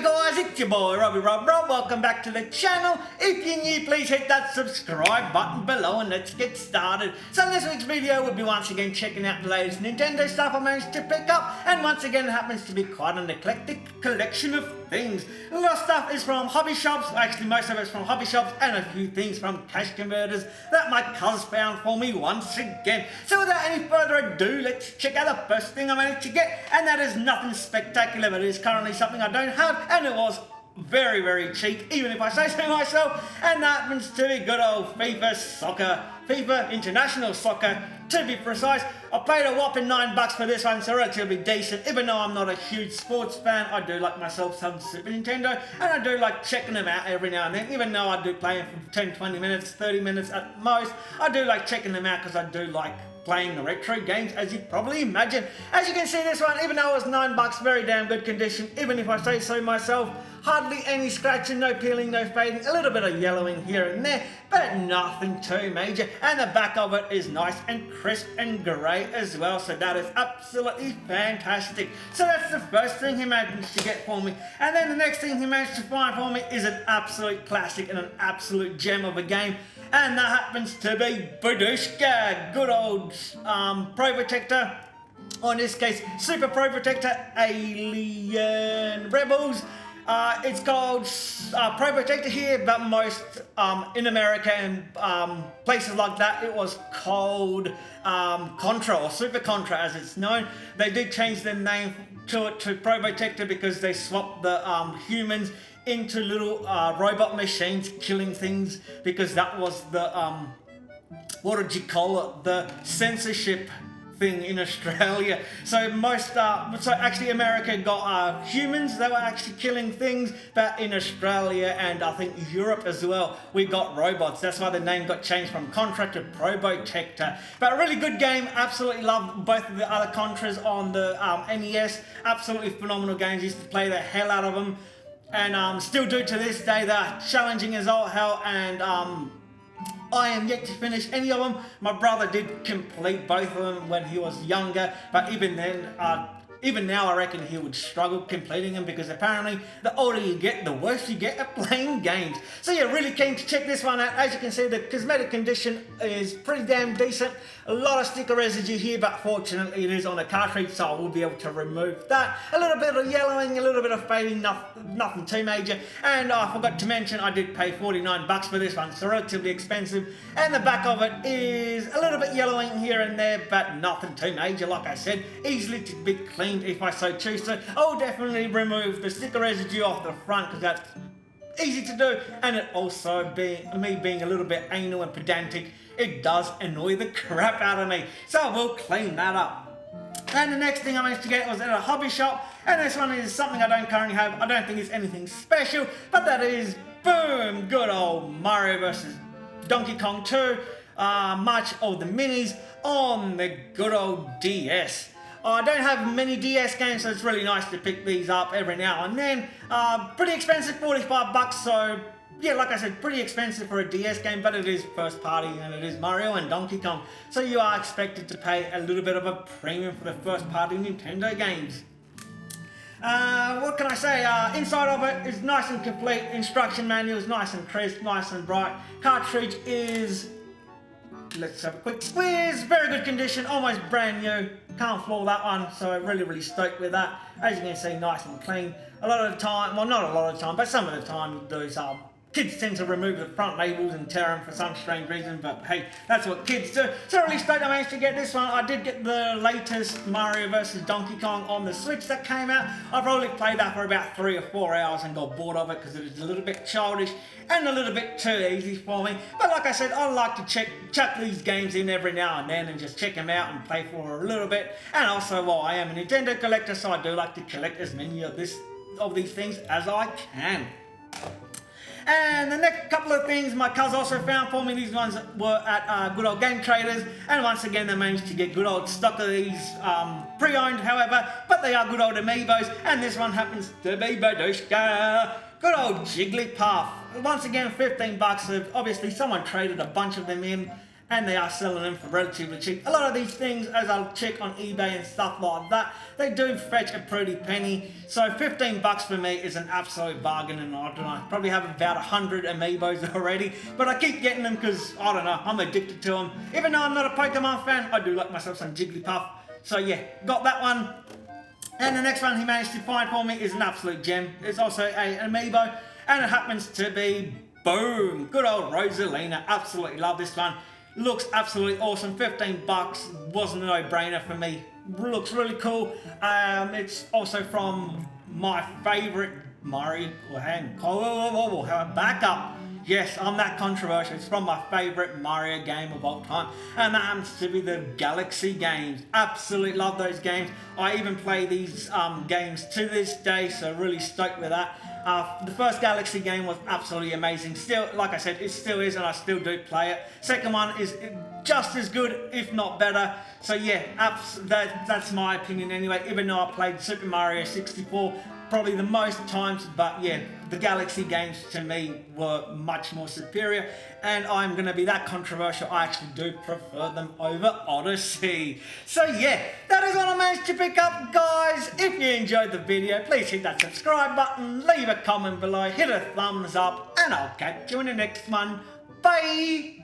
G'day guys, it's your boy Robbie Rob. Welcome back to the channel. If you're new, please hit that subscribe button below and let's get started. So this week's video will be once again checking out the latest Nintendo stuff I managed to pick up, and once again it happens to be quite an eclectic collection of things. A lot of stuff is from hobby shops, actually most of it's from hobby shops, and a few things from cash converters that my cuz found for me once again. So without any further ado, let's check out the first thing I managed to get, and that is nothing spectacular, but it is currently something I don't have, and it was very, very cheap, even if I say so myself, and that happens to be good old FIFA International Soccer, to be precise. I paid a whopping $9 for this one, so relatively decent. Even though I'm not a huge sports fan, I do like myself some Super Nintendo, and I do like checking them out every now and then. Even though I do play them for 10, 20 minutes, 30 minutes at most, I do like checking them out because I do like playing the retro games, as you probably imagine. As you can see, this one, even though it was $9, very damn good condition, even if I say so myself. Hardly any scratching, no peeling, no fading, a little bit of yellowing here and there, but nothing too major. And the back of it is nice and crisp and grey as well, so that is absolutely fantastic. So that's the first thing he managed to get for me. And then the next thing he managed to find for me is an absolute classic and an absolute gem of a game. And that happens to be Badushka, good old Pro Protector, or in this case, Super Pro Protector Alien Rebels. It's called Pro Protector here, but most in America and places like that, it was called Contra, or Super Contra as it's known. They did change their name to it to Pro Protector because they swapped the humans into little robot machines killing things, because that was the what did you call it, the censorship thing in Australia. So most so actually America got humans, they were actually killing things, but in Australia and I think Europe as well, we got robots. That's why the name got changed from Contra to Pro Protector. But a really good game. Absolutely love both of the other Contras on the NES. Absolutely phenomenal games. Used to play the hell out of them, and still do to this day. They're challenging as all hell, and I am yet to finish any of them. My brother did complete both of them when he was younger, but even then, even now I reckon he would struggle completing them, because apparently the older you get, the worse you get at playing games. So yeah, really keen to check this one out. As you can see, the cosmetic condition is pretty damn decent. A lot of sticker residue here, but fortunately it is on a cartridge, so I will be able to remove that. A little bit of yellowing, a little bit of fading, nothing too major. And I forgot to mention, I did pay $49 for this one, so relatively expensive. And the back of it is a little bit yellowing here and there, but nothing too major. Like I said, easily to be cleaned if I so choose to. I'll definitely remove the sticker residue off the front, because that's easy to do, and it also, me being a little bit anal and pedantic, it does annoy the crap out of me, so we'll clean that up. And the next thing I managed to get was at a hobby shop, and this one is something I don't currently have. I don't think it's anything special, but that is, boom, good old Mario vs. Donkey Kong 2, March of the Minis on the good old DS. I don't have many DS games, so it's really nice to pick these up every now and then. Pretty expensive, $45, so yeah, like I said, pretty expensive for a DS game, but it is first party and it is Mario and Donkey Kong, so you are expected to pay a little bit of a premium for the first party Nintendo games. What can I say? Inside of it is nice and complete. Instruction manual is nice and crisp, nice and bright. Cartridge is, let's have a quick squeeze. Very good condition, almost brand new. Can't flaw that one, so really, really stoked with that. As you can see, nice and clean. A lot of the time, well, not a lot of the time, but some of the time, those kids tend to remove the front labels and tear them for some strange reason, but hey, that's what kids do. So really stoked I managed to get this one. I did get the latest Mario vs. Donkey Kong on the Switch that came out. I've only played that for about 3 or 4 hours and got bored of it because it is a little bit childish and a little bit too easy for me. But like I said, I like to chuck these games in every now and then and just check them out and play for a little bit. And also, while I am a Nintendo collector, so I do like to collect as many of these things as I can. And the next couple of things my cuz also found for me, these ones were at good old Game Traders, and once again they managed to get good old stock of these pre-owned, however, but they are good old amiibos, and this one happens to be Badushka, good old Jigglypuff. Once again, $15, obviously someone traded a bunch of them in, and they are selling them for relatively cheap. A lot of these things, as I'll check on eBay and stuff like that, they do fetch a pretty penny. So 15 bucks for me is an absolute bargain, and I don't know, probably have about 100 amiibos already, but I keep getting them because, I don't know, I'm addicted to them. Even though I'm not a Pokemon fan, I do like myself some Jigglypuff. So yeah, got that one. And the next one he managed to find for me is an absolute gem. It's also an amiibo, and it happens to be, boom, good old Rosalina. Absolutely love this one. Looks absolutely awesome. 15 bucks wasn't a no-brainer for me. Looks really cool. It's also from my favorite Mario. Back up. Yes, I'm that controversial. It's from my favorite Mario game of all time, and that happens to be the Galaxy games. Absolutely love those games. I even play these games to this day, so really stoked with that. The first Galaxy game was absolutely amazing. Still, like I said, it still is, and I still do play it. Second one is just as good, if not better. So yeah, that's my opinion anyway, even though I played Super Mario 64 probably the most times, but yeah, the Galaxy games to me were much more superior, and I'm going to be that controversial, I actually do prefer them over Odyssey. So yeah, that is what I managed to pick up, guys. If you enjoyed the video, please hit that subscribe button, leave a comment below, hit a thumbs up, and I'll catch you in the next one. Bye!